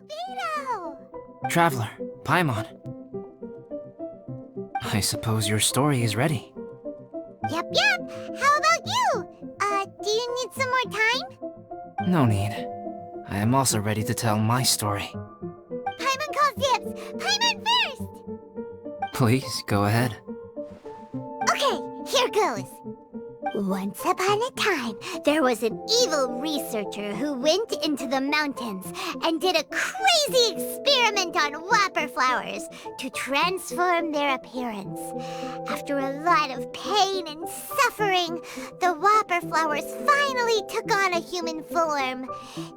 Albedo! Traveler, Paimon. I suppose your story is ready. Yep. How about you? Do you need some more time? No need. I am also ready to tell my story. Paimon calls dibs! Paimon first! Please, go ahead. Okay, here goes. Once upon a time, there was an evil researcher who went into the mountains and did a crazy experiment on whopper flowers to transform their appearance. After a lot of pain and suffering, the whopper flowers finally took on a human form.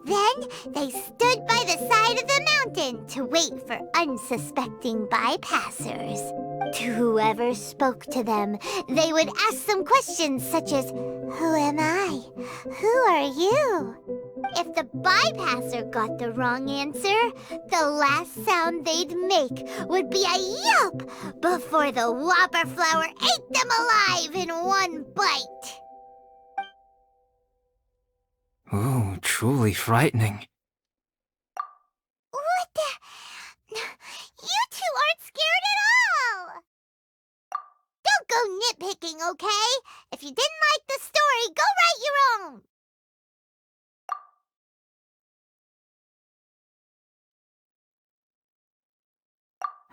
Then they stood by the side of the mountain to wait for unsuspecting bypassers. To whoever spoke to them, they would ask some questions such as, "Who am I? Who are you?" If the bypasser got the wrong answer, the last sound they'd make would be a yelp before the whopper flower ate them alive in one bite. Ooh, truly frightening. What the? You two aren't scared at all! Don't go nitpicking, okay? If you didn't like the story, go write your own!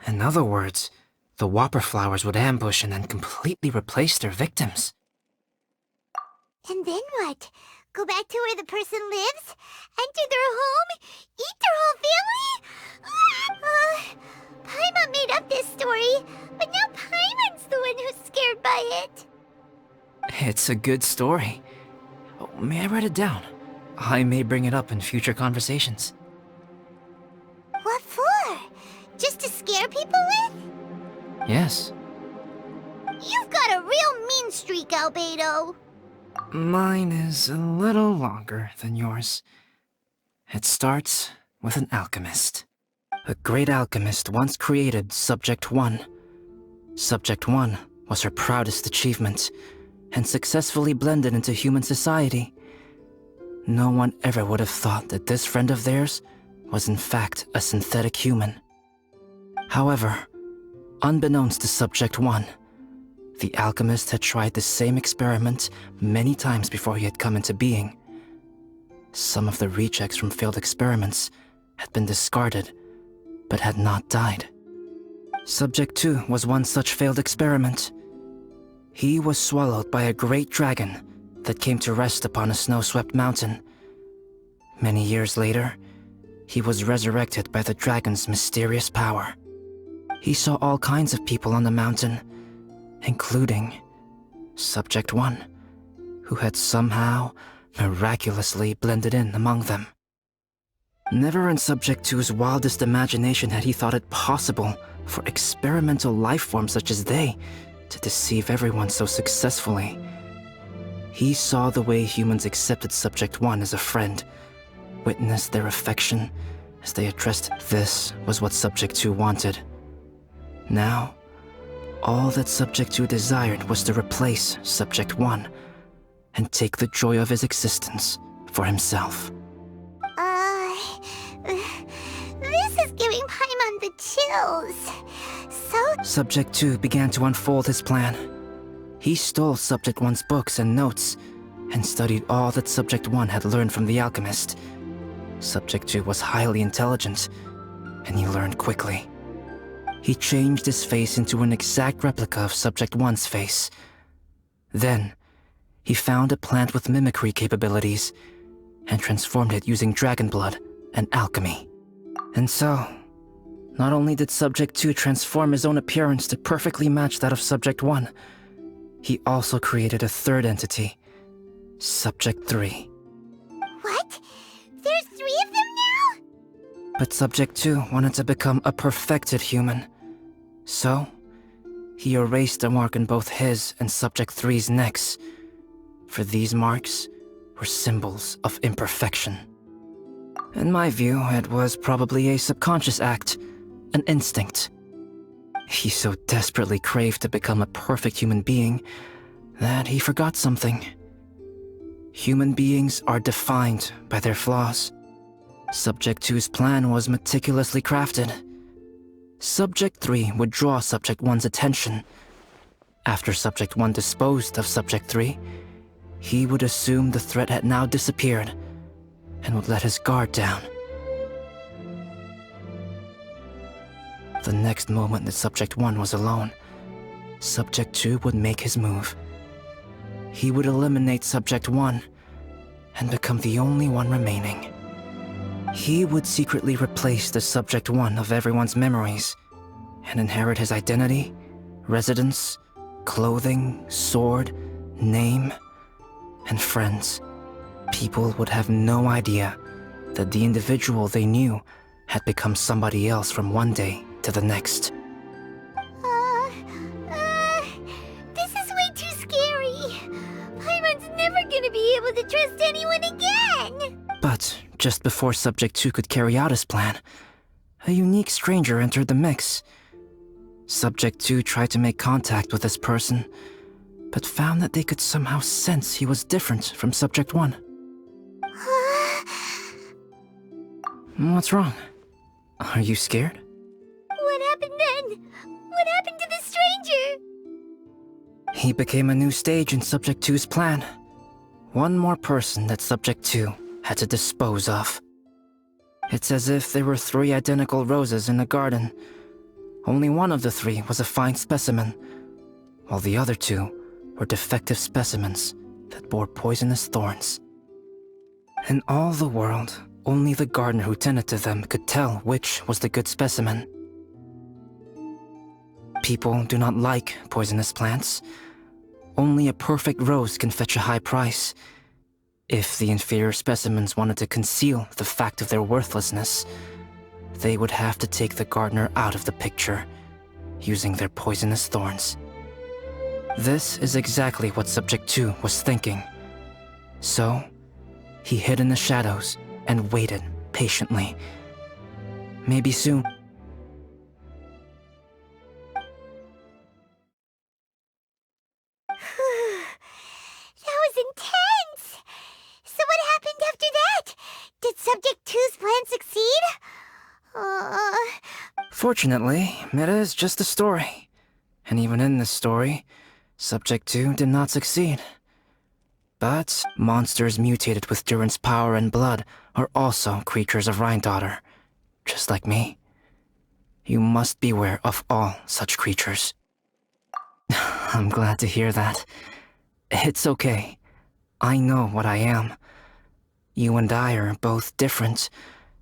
In other words, the whopper flowers would ambush and then completely replace their victims. And then what? Go back to where the person lives? Enter their home? Eat their whole family? Paimon made up this story, but now Paimon's the one who's scared by it. It's a good story. Oh, may I write it down? I may bring it up in future conversations. What for? Just to scare people with? Yes. You've got a real mean streak, Albedo. Mine is a little longer than yours. It starts with an alchemist. A great alchemist once created Subject 1. Subject 1 was her proudest achievement, and successfully blended into human society. No one ever would have thought that this friend of theirs was in fact a synthetic human. However, unbeknownst to Subject 1, the alchemist had tried the same experiment many times before he had come into being. Some of the rejects from failed experiments had been discarded, but had not died. Subject 2 was one such failed experiment. He was swallowed by a great dragon that came to rest upon a snow-swept mountain. Many years later, he was resurrected by the dragon's mysterious power. He saw all kinds of people on the mountain, including Subject 1, who had somehow miraculously blended in among them. Never in Subject 2's wildest imagination had he thought it possible for experimental life forms such as they to deceive everyone so successfully. He saw the way humans accepted Subject 1 as a friend, witnessed their affection as they addressed. This was what Subject 2 wanted. Now, all that Subject 2 desired was to replace Subject 1 and take the joy of his existence for himself. This is giving Paimon the chills. Subject 2 began to unfold his plan. He stole Subject 1's books and notes, and studied all that Subject 1 had learned from the alchemist. Subject 2 was highly intelligent, and he learned quickly. He changed his face into an exact replica of Subject 1's face. Then, he found a plant with mimicry capabilities, and transformed it using dragon blood and alchemy. And so, not only did Subject 2 transform his own appearance to perfectly match that of Subject 1, he also created a third entity, Subject 3. What? There's 3 of them now? But Subject 2 wanted to become a perfected human. So, he erased a mark in both his and Subject 3's necks, for these marks were symbols of imperfection. In my view, it was probably a subconscious act, an instinct. He so desperately craved to become a perfect human being that he forgot something. Human beings are defined by their flaws. Subject 2's plan was meticulously crafted. Subject 3 would draw Subject 1's attention. After Subject 1 disposed of Subject 3, he would assume the threat had now disappeared and would let his guard down. The next moment that Subject 1 was alone, Subject 2 would make his move. He would eliminate Subject 1 and become the only one remaining. He would secretly replace the Subject 1 of everyone's memories and inherit his identity, residence, clothing, sword, name, and friends. People would have no idea that the individual they knew had become somebody else from one day to the next. This is way too scary. Paimon's never gonna be able to trust anyone again. But just before Subject 2 could carry out his plan, a unique stranger entered the mix. Subject 2 tried to make contact with this person, but found that they could somehow sense he was different from Subject 1. What's wrong? Are you scared? What happened then? What happened to the stranger? He became a new stage in Subject 2's plan. One more person that Subject 2 had to dispose of. It's as if there were 3 identical roses in a garden. Only one of the 3 was a fine specimen, while the other 2 were defective specimens that bore poisonous thorns. In all the world, only the gardener who tended to them could tell which was the good specimen. People do not like poisonous plants. Only a perfect rose can fetch a high price. If the inferior specimens wanted to conceal the fact of their worthlessness, they would have to take the gardener out of the picture, using their poisonous thorns. This is exactly what Subject 2 was thinking. So, he hid in the shadows and waited patiently. Maybe soon. That was intense! So what happened after that? Did Subject 2's plan succeed? Fortunately, it is just a story. And even in this story, Subject 2 did not succeed. But monsters mutated with Durin's power and blood are also creatures of Rhine-daughter, just like me. You must beware of all such creatures. I'm glad to hear that. It's okay. I know what I am. You and I are both different,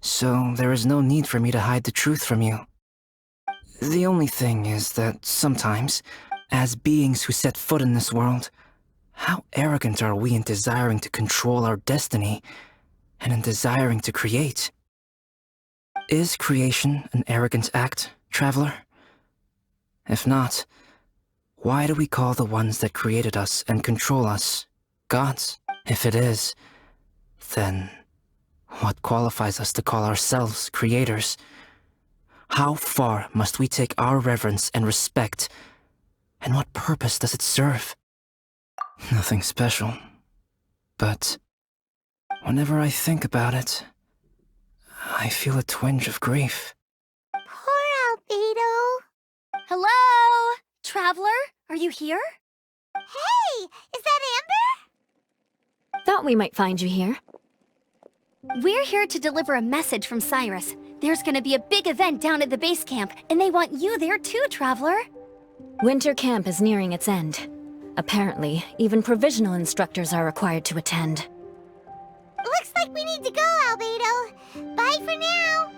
so there is no need for me to hide the truth from you. The only thing is that sometimes, as beings who set foot in this world, how arrogant are we in desiring to control our destiny and in desiring to create? Is creation an arrogant act, traveler? If not, why do we call the ones that created us and control us gods? If it is, then what qualifies us to call ourselves creators? How far must we take our reverence and respect, and what purpose does it serve? Nothing special, but whenever I think about it, I feel a twinge of grief. Poor Albedo. Hello? Traveler, are you here? Hey, is that Amber? Thought we might find you here. We're here to deliver a message from Cyrus. There's gonna be a big event down at the base camp, and they want you there too, Traveler. Winter camp is nearing its end. Apparently, even provisional instructors are required to attend. Looks like we need to go, Albedo. Bye for now.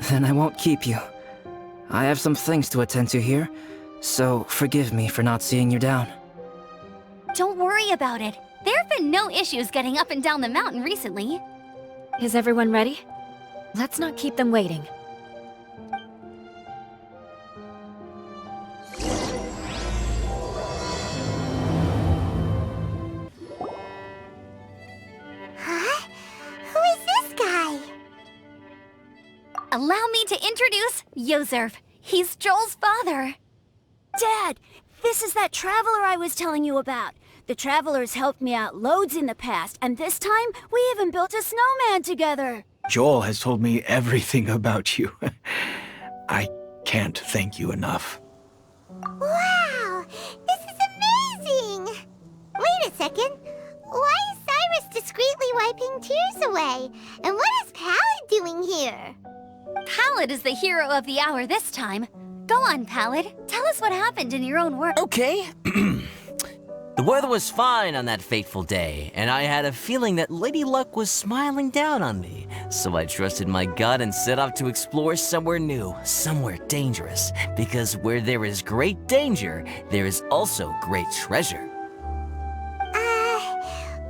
Then I won't keep you. I have some things to attend to here, so forgive me for not seeing you down. Don't worry about it. There have been no issues getting up and down the mountain recently. Is everyone ready? Let's not keep them waiting. Huh? Who is this guy? Allow me to introduce Yozerf. He's Joel's father. Dad, this is that traveler I was telling you about. The traveler's helped me out loads in the past, and this time, we even built a snowman together. Joel has told me everything about you. I can't thank you enough. Wow! This is amazing! Wait a second. Why is Cyrus discreetly wiping tears away? And what is Pallid doing here? Pallid is the hero of the hour this time. Go on, Pallid. Tell us what happened in your own words. Okay. The weather was fine on that fateful day, and I had a feeling that Lady Luck was smiling down on me. So I trusted my gut and set off to explore somewhere new, somewhere dangerous. Because where there is great danger, there is also great treasure.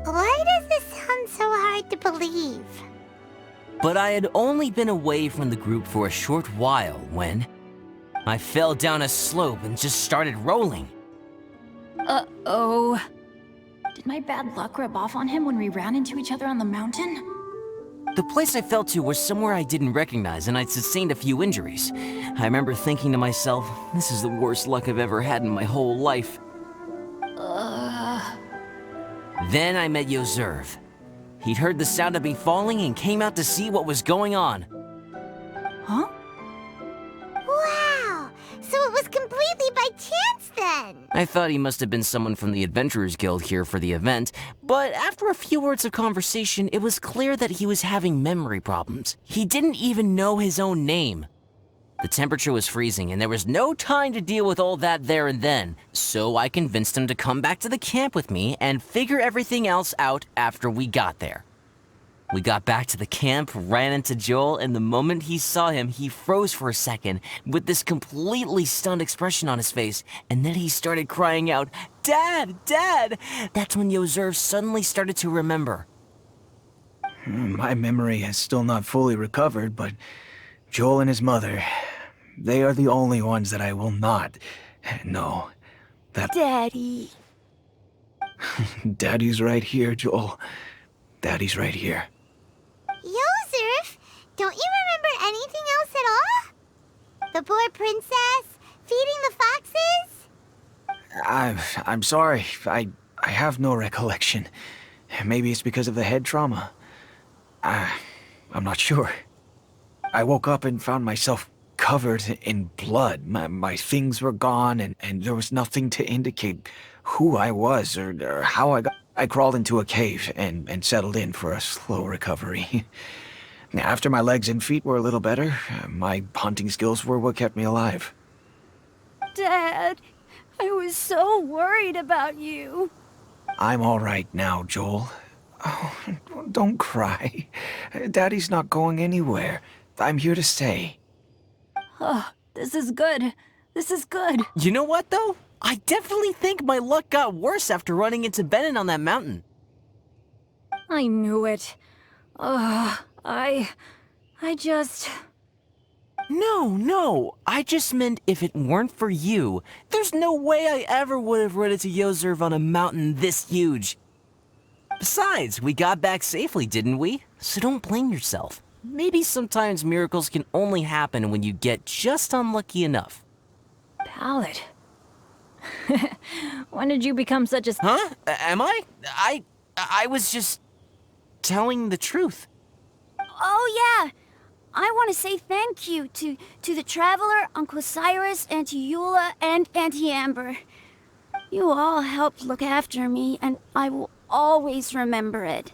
Why does this sound so hard to believe? But I had only been away from the group for a short while when I fell down a slope and just started rolling. Uh-oh. Did my bad luck rub off on him when we ran into each other on the mountain? The place I fell to was somewhere I didn't recognize, and I'd sustained a few injuries. I remember thinking to myself, this is the worst luck I've ever had in my whole life. Then I met Yoserv. He'd heard the sound of me falling and came out to see what was going on. Huh? Wow! So it was completely by chance then! I thought he must have been someone from the Adventurers Guild here for the event, but after a few words of conversation, it was clear that he was having memory problems. He didn't even know his own name. The temperature was freezing, and there was no time to deal with all that there and then, so I convinced him to come back to the camp with me and figure everything else out after we got there. We got back to the camp, ran into Joel, and the moment he saw him, he froze for a second with this completely stunned expression on his face, and then he started crying out, "Dad! Dad!" That's when Yoserv suddenly started to remember. My memory has still not fully recovered, but Joel and his mother, they are the only ones that I will not know. Daddy. Daddy's right here, Joel. Daddy's right here. Yoserv, don't you remember anything else at all? The poor princess? Feeding the foxes? I'm sorry. I have no recollection. Maybe it's because of the head trauma. I'm not sure. I woke up and found myself covered in blood. My things were gone, and there was nothing to indicate who I was or how I got. I crawled into a cave and settled in for a slow recovery. After my legs and feet were a little better, my hunting skills were what kept me alive. Dad, I was so worried about you. I'm all right now, Joel. Oh, don't cry. Daddy's not going anywhere. I'm here to stay. Oh, this is good. This is good. You know what, though? I definitely think my luck got worse after running into Benin on that mountain. I knew it. I just... No. I just meant if it weren't for you, there's no way I ever would have run into Yoserv on a mountain this huge. Besides, we got back safely, didn't we? So don't blame yourself. Maybe sometimes miracles can only happen when you get just unlucky enough. Pallid. When did you become such a... Huh? Am I? I was just telling the truth. Oh, yeah. I want to say thank you to the Traveler, Uncle Cyrus, Auntie Eula, and Auntie Amber. You all helped look after me, and I will always remember it.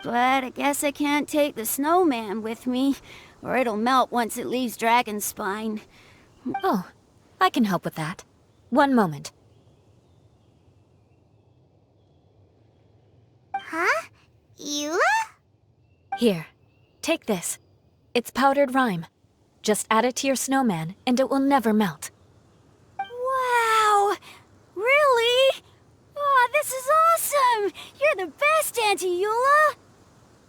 But I guess I can't take the snowman with me, or it'll melt once it leaves Dragonspine. Oh, I can help with that. One moment. Huh? Eula? Here, take this. It's powdered rime. Just add it to your snowman, and it will never melt. Wow! Really? Oh, this is awesome! You're the best, Auntie Eula!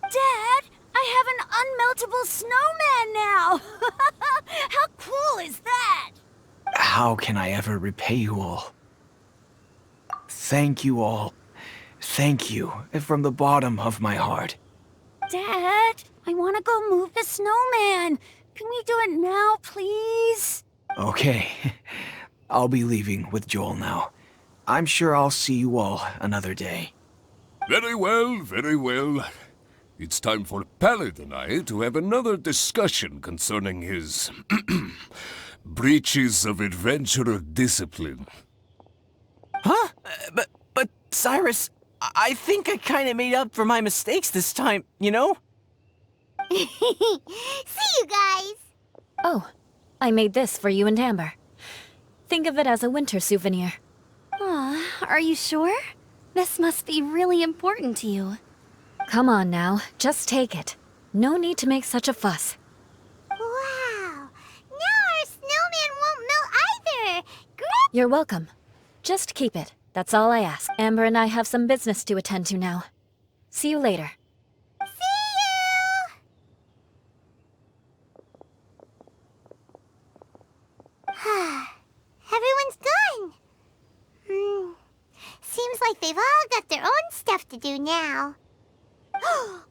Dad, I have an unmeltable snowman now! How cool is that? How can I ever repay you all? Thank you all. Thank you from the bottom of my heart. Dad, I want to go move the snowman. Can we do it now, please? Okay. I'll be leaving with Joel now. I'm sure I'll see you all another day. Very well, very well. It's time for Pallet and I to have another discussion concerning his breaches of adventurer discipline. Huh? But Cyrus, I think I kind of made up for my mistakes this time, you know? See you guys! Oh, I made this for you and Amber. Think of it as a winter souvenir. Aw, are you sure? This must be really important to you. Come on now, just take it. No need to make such a fuss. Wow! Now our snowman won't melt either! Great! You're welcome. Just keep it. That's all I ask. Amber and I have some business to attend to now. See you later. Everyone's gone. Seems like they've all got their own stuff to do now. Oh!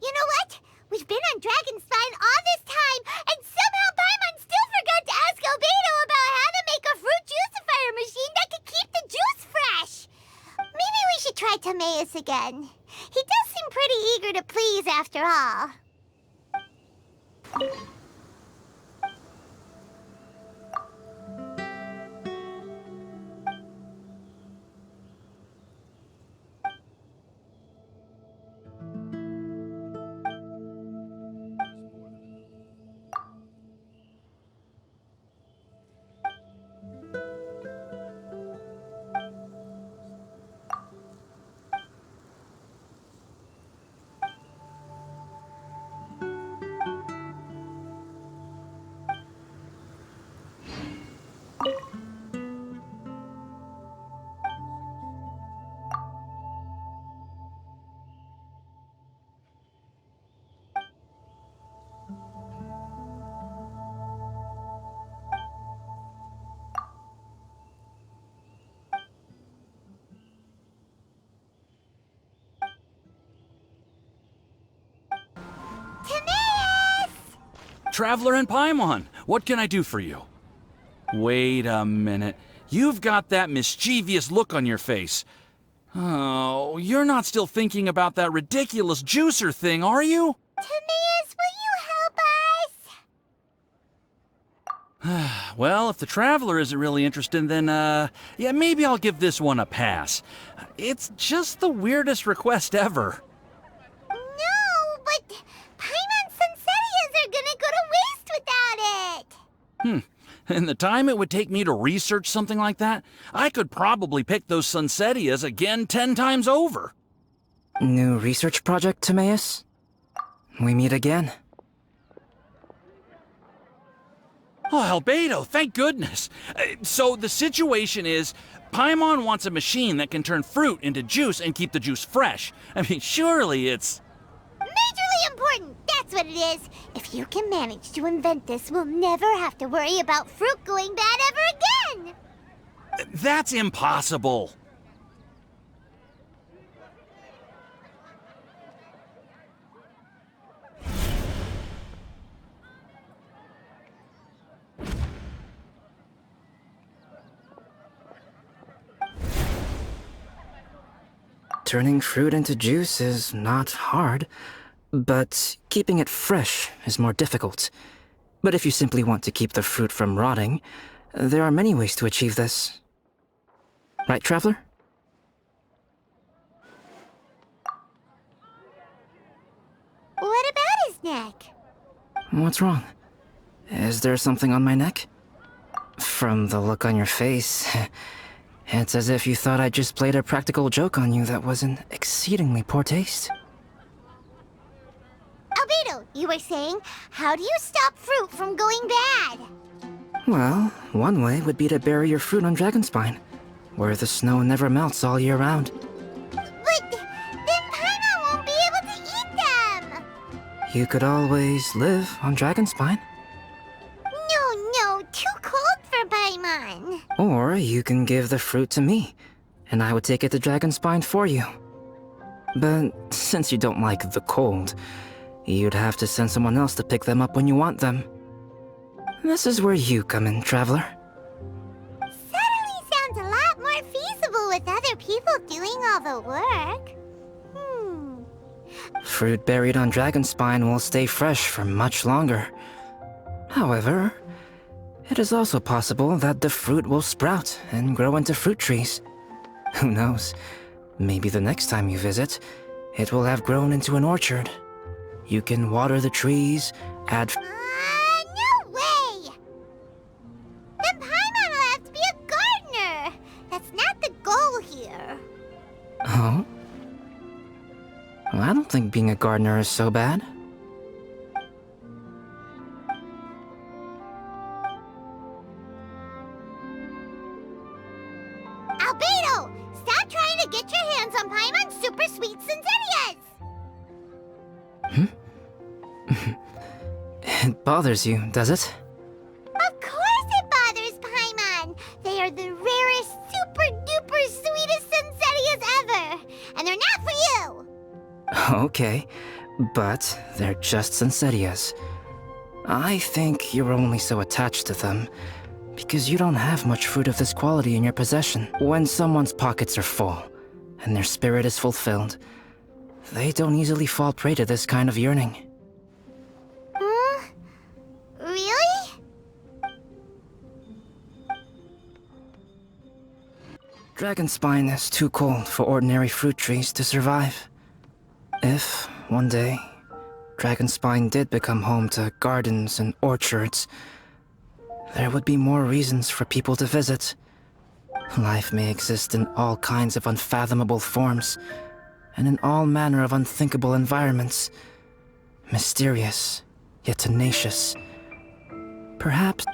You know what? We've been on Dragonspine all this time, and somehow Paimon still forgot to ask Albedo about how to make a fruit juicifier machine that could keep the juice fresh. Maybe we should try Timaeus again. He does seem pretty eager to please after all. Traveler and Paimon, what can I do for you? Wait a minute. You've got that mischievous look on your face. Oh, you're not still thinking about that ridiculous juicer thing, are you? Timaeus, will you help us? Well, if the Traveler isn't really interested, then, yeah, maybe I'll give this one a pass. It's just the weirdest request ever. No, but Paimon's Sunsettias are gonna go to waste without it. And the time it would take me to research something like that, I could probably pick those Sunsettias again 10 times over. New research project, Timaeus? We meet again. Oh, Albedo, thank goodness. So the situation is, Paimon wants a machine that can turn fruit into juice and keep the juice fresh. I mean, surely it's... Majorly important, that's what it is. If you can manage to invent this, we'll never have to worry about fruit going bad ever again. That's impossible. Turning fruit into juice is not hard, but keeping it fresh is more difficult. But if you simply want to keep the fruit from rotting, there are many ways to achieve this. Right, Traveler? What about his neck? What's wrong? Is there something on my neck? From the look on your face, it's as if you thought I just played a practical joke on you that was in exceedingly poor taste. Albedo, you were saying, how do you stop fruit from going bad? Well, one way would be to bury your fruit on Dragonspine, where the snow never melts all year round. But then Paimon won't be able to eat them! You could always live on Dragonspine. No, too cold for Paimon. Or you can give the fruit to me, and I would take it to Dragonspine for you. But since you don't like the cold, you'd have to send someone else to pick them up when you want them. This is where you come in, Traveler. Suddenly sounds a lot more feasible with other people doing all the work. Fruit buried on dragonspine will stay fresh for much longer. However, it is also possible that the fruit will sprout and grow into fruit trees. Who knows? Maybe the next time you visit, it will have grown into an orchard. You can water the trees, add... No way! Then Paimon will have to be a gardener! That's not the goal here. Oh? Well, I don't think being a gardener is so bad. Albedo! Stop trying to get your hands on Paimon's super sweet Sensitias! It bothers you, does it? Of course it bothers Paimon! They are the rarest, super-duper sweetest Sensitias ever! And they're not for you! Okay, but they're just Sensitias. I think you're only so attached to them because you don't have much fruit of this quality in your possession. When someone's pockets are full and their spirit is fulfilled, they don't easily fall prey to this kind of yearning. Really? Dragonspine is too cold for ordinary fruit trees to survive. If, one day, Dragonspine did become home to gardens and orchards, there would be more reasons for people to visit. Life may exist in all kinds of unfathomable forms, and in all manner of unthinkable environments. Mysterious, yet tenacious. Perhaps...